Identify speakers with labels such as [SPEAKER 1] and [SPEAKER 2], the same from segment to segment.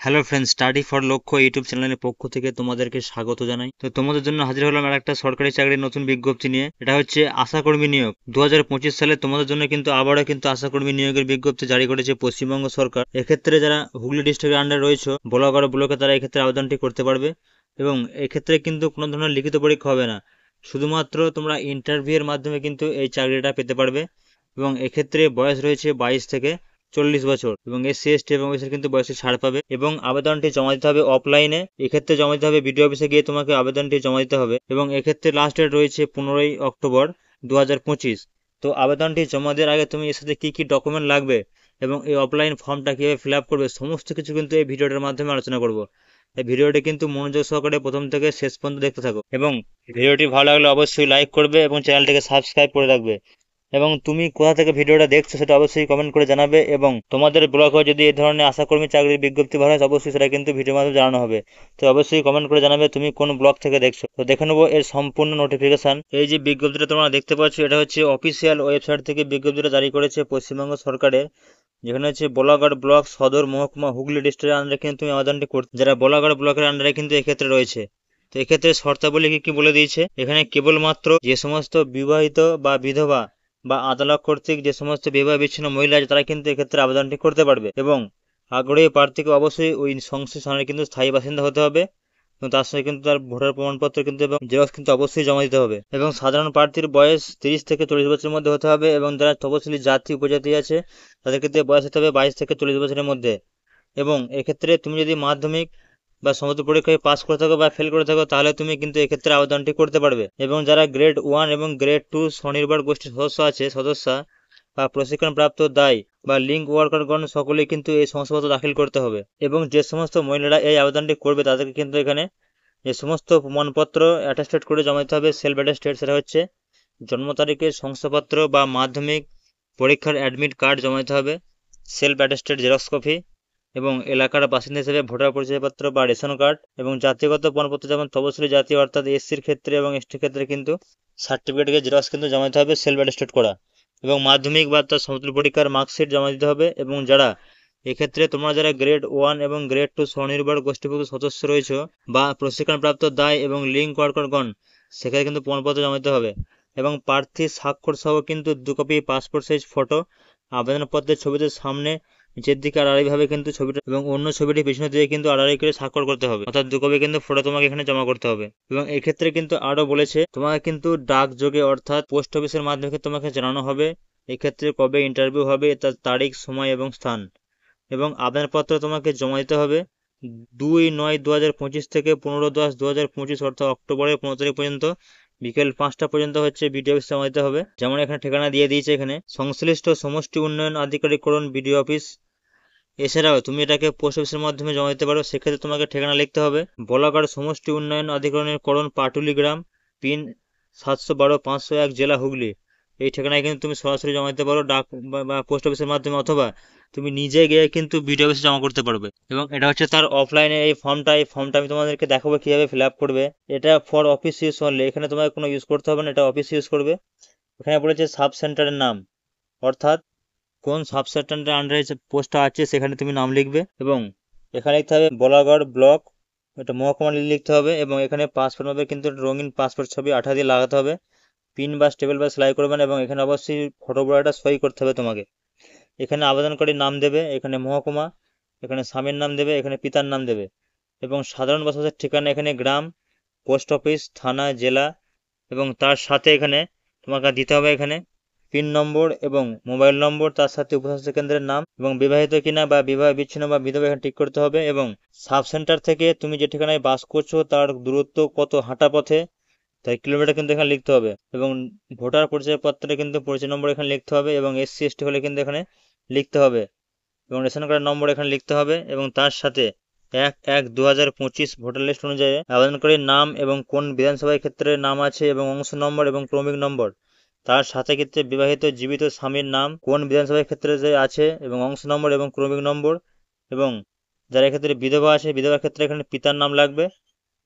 [SPEAKER 1] Hello friends, study for লক্ষ্য YouTube চ্যানেলের পক্ষ থেকে তোমাদেরকে স্বাগত জানাই। তো তোমাদের জন্য হাজির হলাম আর একটা সরকারি চাকরির নতুন বিজ্ঞপ্তি নিয়ে। এটা হচ্ছে আশাকর্মী নিয়োগ। 2025 সালে তোমাদের জন্য কিন্তু আবারও কিন্তু আশাকর্মী নিয়োগের বিজ্ঞপ্তি জারি করেছে পশ্চিমবঙ্গ সরকার। এক্ষেত্রে যারা হুগলি ডিস্ট্রিক্টের আন্ডারে রয়েছে বলাগড় ব্লকে, তারা এক্ষেত্রে আবেদনটি করতে পারবে এবং এক্ষেত্রে কিন্তু কোনো ধরনের লিখিত পরীক্ষা হবে না, শুধুমাত্র তোমরা ইন্টারভিউ এর মাধ্যমে কিন্তু এই চাকরিটা পেতে পারবে। এবং এক্ষেত্রে বয়স রয়েছে 22 থেকে 40 বছর এবং SC ST এবং ওবিসির কিন্তু বয়সে ছাড় পাবে। এবং আবেদনটি জমা দিতে হবে অফলাইনে। এক্ষেত্রে জমা দিতে হবে বিডিও অফিসে গিয়ে তোমাকে আবেদনটি জমা দিতে হবে এবং এক্ষেত্রে লাস্ট ডেট রয়েছে 15ই অক্টোবর 2025। তো আবেদনটি জমা দেওয়ার আগে তুমি এর সাথে কি কি ডকুমেন্ট লাগবে এবং এই অফলাইন ফর্মটা কীভাবে ফিল আপ করবে সমস্ত কিছু কিন্তু এই ভিডিওটার মাধ্যমে আলোচনা করব। এই ভিডিওটি কিন্তু মনোযোগ সহকারে প্রথম থেকে শেষ পর্যন্ত দেখতে থাকো এবং ভিডিওটি ভালো লাগলে অবশ্যই লাইক করবে এবং চ্যানেলটিকে সাবস্ক্রাইব করে রাখবে। এবং তুমি কোথা থেকে ভিডিওটা দেখছো সেটা অবশ্যই কমেন্ট করে জানাবে এবং তোমাদের ব্লগে যদি এই ধরনের আশাকর্মী চাকরির বিজ্ঞপ্তি ভালো হয় অবশ্যই সেটা কিন্তু ভিডিওর মাধ্যমে জানানো হবে। তো অবশ্যই কমেন্ট করে জানাবে তুমি কোন ব্লগ থেকে দেখছো। তো দেখে নেবো এর সম্পূর্ণ নোটিফিকেশন। এই যে বিজ্ঞপ্তিটা তোমরা দেখতে পাচ্ছ, এটা হচ্ছে অফিসিয়াল ওয়েবসাইট থেকে বিজ্ঞপ্তিটা জারি করেছে পশ্চিমবঙ্গ সরকারের, যেখানে হচ্ছে বলাগড় ব্লক সদর মহকুমা হুগলি ডিস্ট্রিক্টের আন্ডারে কিন্তু তুমি আবেদনটি করতে, যারা বলাগড় ব্লকের আন্ডারে কিন্তু এক্ষেত্রে রয়েছে। তো এক্ষেত্রে শর্তাবলী কি কি বলে দিয়েছে, এখানে কেবলমাত্র যে সমস্ত বিবাহিত বা বিধবা বা আদালত কর্তৃক যে সমস্ত বিবাহ বিচ্ছিন্ন মহিলা আছে তারা কিন্তু এক্ষেত্রে আবেদনটি করতে পারবে এবং আগ্রহী প্রার্থীকে অবশ্যই ওই সংশ্লিষ্ট স্থানের কিন্তু স্থায়ী বাসিন্দা হতে হবে এবং তার সঙ্গে কিন্তু তার ভোটার প্রমাণপত্র কিন্তু এবং জেরক্স কিন্তু অবশ্যই জমা দিতে হবে। এবং সাধারণ প্রার্থীর বয়স 30 থেকে 40 বছরের মধ্যে হতে হবে এবং যারা তপশিলি জাতি উপজাতি আছে তাদের ক্ষেত্রে বয়স হতে হবে 22 থেকে 40 বছরের মধ্যে। এবং এক্ষেত্রে তুমি যদি মাধ্যমিক বা সমস্ত পরীক্ষায় পাস করে থাকো বা ফেল করে থাকো তাহলে তুমি কিন্তু এক্ষেত্রে আবেদনটি করতে পারবে। এবং যারা গ্রেড 1 এবং গ্রেড 2 স্বনির্ভর গোষ্ঠীর সদস্যা বা প্রশিক্ষণপ্রাপ্ত দায় বা লিঙ্ক ওয়ার্কারগণ সকলেই কিন্তু এই শংসাপত্র দাখিল করতে হবে। এবং যে সমস্ত মহিলারা এই আবেদনটি করবে তাদেরকে কিন্তু এখানে যে সমস্ত প্রমাণপত্র অ্যাটাস্টেড করে জমা দিতে হবে সেলফ অ্যাটাস্টেড, সেটা হচ্ছে জন্ম তারিখের শংসাপত্র বা মাধ্যমিক পরীক্ষার অ্যাডমিট কার্ড জমা দিতে হবে, সেলফ অ্যাটাস্টেড জেরক্স কপি, এবং এলাকার বাসিন্দা হিসেবে ভোটার পরিচয়পত্র বা রেশন কার্ড, এবং জাতিগত প্রমাণপত্র যেমন তপশিলি জাতি অর্থাৎ SCর ক্ষেত্রে এবং STর ক্ষেত্রে কিন্তু সার্টিফিকেটের জেরক্স কিন্তু জমা দিতে হবে সেলফ অ্যাটাস্টেড করা, এবং মাধ্যমিক বা তার সমতুল্য পরীক্ষার মার্কশিট জমা দিতে হবে। এবং যারা এক্ষেত্রে তোমরা যারা গ্রেড 1 এবং গ্রেড 2 স্বনির্ভর গোষ্ঠীভুক্ত সদস্য রয়েছে বা প্রশিক্ষণপ্রাপ্ত দায় এবং লিঙ্ক ওয়ার্কারগণ সেখানে কিন্তু প্রমাণপত্র জমা দিতে হবে। এবং প্রার্থীর স্বাক্ষর সহ কিন্তু 2 কপি পাসপোর্ট সাইজ ফটো, আবেদনপত্রের ছবিতে সামনে নিচের দিকে আড়াআড়িভাবে কিন্তু ছবিটা এবং অন্য ছবিটি পেছনের দিকে কিন্তু আড়াআড়ি করে স্বাক্ষর করতে হবে, অর্থাৎ 2 কপি কিন্তু ফটো তোমাকে এখানে জমা করতে হবে। এবং এক্ষেত্রে কিন্তু আরো বলেছে তোমাকে কিন্তু ডাকযোগে অর্থাৎ পোস্ট অফিসের মাধ্যমে তোমাকে জানানো হবে এক্ষেত্রে কবে ইন্টারভিউ হবে, তার তারিখ, সময় এবং স্থান। এবং আবেদনপত্র তোমাকে জমা দিতে হবে 2/9/2025 থেকে 15/10/2025 অর্থাৎ অক্টোবরের 15 তারিখ পর্যন্ত বিকেল 5টা পর্যন্ত হচ্ছে বিডিও অফিসে জমা দিতে হবে। যেমন এখানে ঠিকানা দিয়ে দিয়েছে, এখানে সংশ্লিষ্ট সমষ্টি উন্নয়ন আধিকারিকরণ বিডিও অফিস। এছাড়াও তুমি এটাকে পোস্ট অফিসের মাধ্যমে জমা দিতে পারো, সেক্ষেত্রে তোমাকে ঠিকানা লিখতে হবে বলাগড় সমষ্টি উন্নয়ন আধিকরণের করণ পাটুলি গ্রাম, পিন 712-501, জেলা হুগলি। এই ঠিকানায় কিন্তু তুমি সরাসরি জমা দিতে পারো ডাক বা পোস্ট অফিসের মাধ্যমে, অথবা তুমি নিজে গিয়ে কিন্তু বিডিও অফিসে জমা করতে পারবে। এবং এটা হচ্ছে তার অফলাইনে এই ফর্মটা আমি তোমাদেরকে দেখাবো কিভাবে ফিল আপ করবে। এটা ফর অফিস ইউজ অনলি, এখানে তোমাকে কোনো ইউজ করতে হবে না, এটা অফিস ইউজ করবে। এখানে বলেছে সাব সেন্টারের নাম, অর্থাৎ কোন সাব সেন্টারের আন্ডারে পোস্টটা আছে সেখানে তুমি নাম লিখবে এবং এখানে লিখতে হবে বলাগড় ব্লক, এটা মহকুমা লিখতে হবে। এবং এখানে পাসপোর্ট হবে কিন্তু রঙিন পাসপোর্ট ছবি 8 দিয়ে লাগাতে হবে, পিন বা স্টেপল বা সেলাই করবেন এবং এখানে অবশ্যই ফটো বড় একটা সই করতে হবে তোমাকে। এখানে আবেদনকারীর নাম দেবে, এখানে মহকুমা, এখানে স্বামীর নাম দেবে, এখানে পিতার নাম দেবে এবং সাধারণ বসবাসের ঠিকানা এখানে গ্রাম, পোস্ট অফিস, থানা, জেলা। এবং তার সাথে এখানে তোমাকে দিতে হবে এখানে পিন নম্বর এবং মোবাইল নম্বর, তার সাথে উপস্বাস্থ্য কেন্দ্রের নাম এবং বিবাহিত কিনা বা বিবাহ বিচ্ছিন্ন বা বিধবা এখানে ঠিক করতে হবে। এবং সাব সেন্টার থেকে তুমি যে ঠিকানায় বাস করছো তার দূরত্ব কত হাঁটা পথে, তাই কিলোমিটার কিন্তু এখানে লিখতে হবে। এবং ভোটার পরিচয়পত্রে কিন্তু পরিচয় নম্বর এখানে লিখতে হবে এবং SC ST হলে কিন্তু এখানে লিখতে হবে এবং রেশন কার্ড নম্বর এখানে লিখতে হবে। এবং তার সাথে 1/1/2025 ভোটার লিস্ট অনুযায়ী আবেদনকারীর নাম এবং কোন বিধানসভার ক্ষেত্রে নাম আছে এবং অংশ নম্বর এবং ক্রমিক নম্বর, তার সাথে ক্ষেত্রে বিবাহিত জীবিত স্বামীর নাম কোন বিধানসভার ক্ষেত্রে যে আছে এবং অংশ নম্বর এবং ক্রমিক নম্বর। এবং যারা ক্ষেত্রে বিধবা আছে বিধবার ক্ষেত্রে এখানে পিতার নাম লাগবে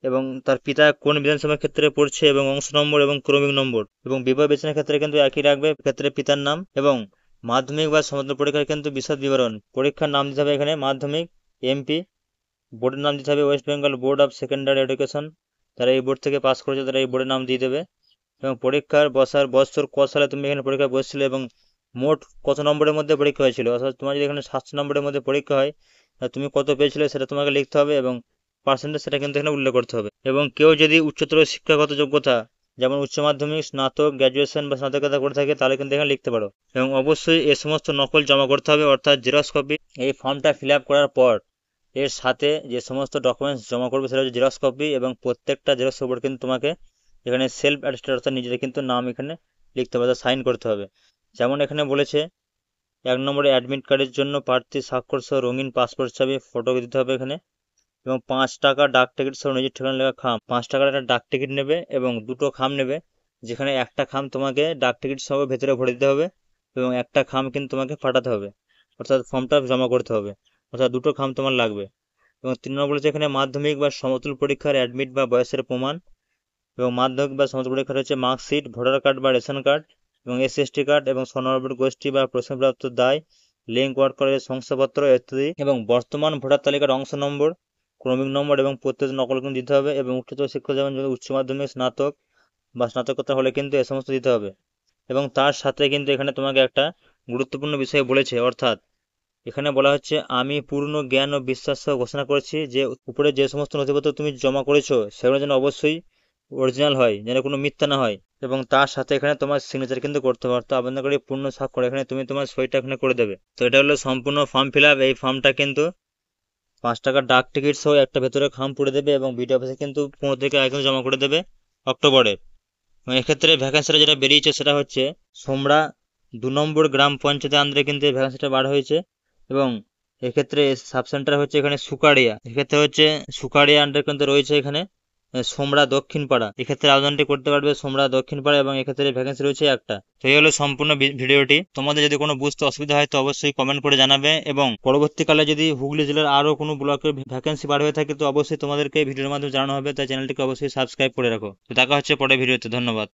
[SPEAKER 1] এবং তার পিতা কোন বিধানসভার ক্ষেত্রে পড়ছে এবং অংশ নম্বর এবং ক্রমিক নম্বর। এবং বিবাহ বিচ্ছেদের ক্ষেত্রে কিন্তু একই রাখবে, ক্ষেত্রে পিতার নাম। এবং মাধ্যমিক বা সমতুল্য পরীক্ষার কিন্তু বিশদ বিবরণ, পরীক্ষার নাম দিতে হবে এখানে মাধ্যমিক, MP, বোর্ডের নাম দিতে হবে West Bengal board of secondary education. তারা এই বোর্ড থেকে পাস করেছে, তারা এই বোর্ডের নাম দিয়ে দেবে। এবং পরীক্ষার বসার বছর ক সালে তুমি এখানে পরীক্ষা বসছিলে এবং মোট কত নম্বরের মধ্যে পরীক্ষা হয়েছিল। অর্থাৎ তোমার যদি এখানে 700 নম্বরের মধ্যে পরীক্ষা হয়, তুমি কত পেয়েছিলে সেটা তোমাকে লিখতে হবে এবং পার্সেন্টেজ সেটা কিন্তু এখানে উল্লেখ করতে হবে। এবং কেউ যদি উচ্চতর শিক্ষাগত যোগ্যতা যেমন উচ্চ মাধ্যমিক, স্নাতক, গ্র্যাজুয়েশন বা স্নাতকোত্তর করে থাকে তাহলে কিন্তু এখানে লিখতে পারো। এবং অবশ্যই এ সমস্ত নকল জমা করতে হবে, অর্থাৎ জেরক্স কপি। এই ফর্মটা ফিল আপ করার পর এর সাথে যে সমস্ত ডকুমেন্টস জমা করবে সেটা হচ্ছে জেরক্স কপি, এবং প্রত্যেকটা জেরক্স কপির কিন্তু তোমাকে এখানে সেলফ অ্যাটেস্টেড অর্থাৎ নিজেদের কিন্তু নাম এখানে লিখতে হবে, সাইন করতে হবে। যেমন এখানে বলেছে 1 নম্বরে অ্যাডমিট কার্ডের জন্য প্রার্থী স্বাক্ষর সহ রঙিন পাসপোর্ট ছবি ফটো দিতে হবে এখানে। এবং 5 টাকা ডাক টিকিট সহ নিজের ঠিকানা লেখা খাম, 5 টাকার একটা ডাক টিকিট নেবে এবং দুটো খাম নেবে, যেখানে একটা খাম তোমাকে ডাক টিকিট সহ ভেতরে ভরে দিতে হবে এবং একটা খাম কিন্তু তোমাকে পাঠাতে হবে, অর্থাৎ ফর্মটা জমা করতে হবে, অর্থাৎ দুটো খাম তোমার লাগবে। এবং 3 নম্বর বলেছে এখানে মাধ্যমিক বা সমতুল পরীক্ষার অ্যাডমিট বা বয়সের প্রমাণ, এবং মাধ্যমিক বা সমতুল পরীক্ষার হচ্ছে মার্কশিট, ভোটার কার্ড বা রেশন কার্ড, এবং এসএসটি কার্ড, এবং স্বনির্ভর গোষ্ঠী বা প্রশ্নপ্রাপ্ত দায়, লিঙ্ক ওয়ার্ক কলেজের শংসাপত্র ইত্যাদি। এবং বর্তমান ভোটার তালিকার অংশ নম্বর, ক্রমিক নম্বর এবং প্রত্যেক নকল কিন্তু দিতে হবে। এবং উচ্চতর শিক্ষা যেমন উচ্চ মাধ্যমিক, স্নাতক বা স্নাতকোত্তর হলে কিন্তু এ সমস্ত দিতে হবে। এবং তার সাথে কিন্তু এখানে তোমাকে একটা গুরুত্বপূর্ণ বিষয় বলেছে, অর্থাৎ এখানে বলা হচ্ছে আমি পূর্ণ জ্ঞান ও বিশ্বাস সহ ঘোষণা করছি যে উপরে যে সমস্ত নথিপত্র তুমি জমা করেছো সেগুলো যেন অবশ্যই অরিজিনাল হয়, যেন কোনো মিথ্যা না হয়। এবং তার সাথে এখানে তোমার সিগনেচার কিন্তু করতে হবে, অর্থাৎ আবেদনকারী পূর্ণ স্বাক্ষর এখানে তুমি তোমার সইটা এখানে করে দেবে। তো এটা হলো সম্পূর্ণ ফর্ম ফিল আপ। এই ফর্মটা কিন্তু 5 টাকার ডাক টিকিট সহ একটা ভেতরে খাম পুড়ে দেবে এবং বিডিও অফিসে কিন্তু 15 থেকে একদম জমা করে দেবে অক্টোবরে। এবং এক্ষেত্রে ভ্যাকেন্সিটা যেটা বেরিয়েছে সেটা হচ্ছে সোমরা 2 নম্বর গ্রাম পঞ্চায়েতে আন্দারে কিন্তু এই ভ্যাকেন্সিটা বার হয়েছে। এবং এক্ষেত্রে সাব সেন্টার হচ্ছে এখানে সুকাড়িয়া, এক্ষেত্রে হচ্ছে সুকাড়িয়া আন্ডার কিন্তু রয়েছে এখানে সোমরা দক্ষিণ পাড়া। এক্ষেত্রে আবেদনটি করতে পারবে সোমরা দক্ষিণ পাড়া এবং এক্ষেত্রে ভ্যাকেন্সি রয়েছে একটা। তো এই হলো সম্পূর্ণ ভিডিওটি। তোমাদের যদি কোনো বুঝতে অসুবিধা হয় তো অবশ্যই কমেন্ট করে জানাবে, এবং পরবর্তীকালে যদি হুগলি জেলার আরও কোনো ব্লকের ভ্যাকেন্সি বার হয়ে থাকে তো অবশ্যই তোমাদেরকে ভিডিওর মাধ্যমে জানানো হবে। তাই চ্যানেলটিকে অবশ্যই সাবস্ক্রাইব করে রাখো। তো দেখা হচ্ছে পরের ভিডিওতে। ধন্যবাদ।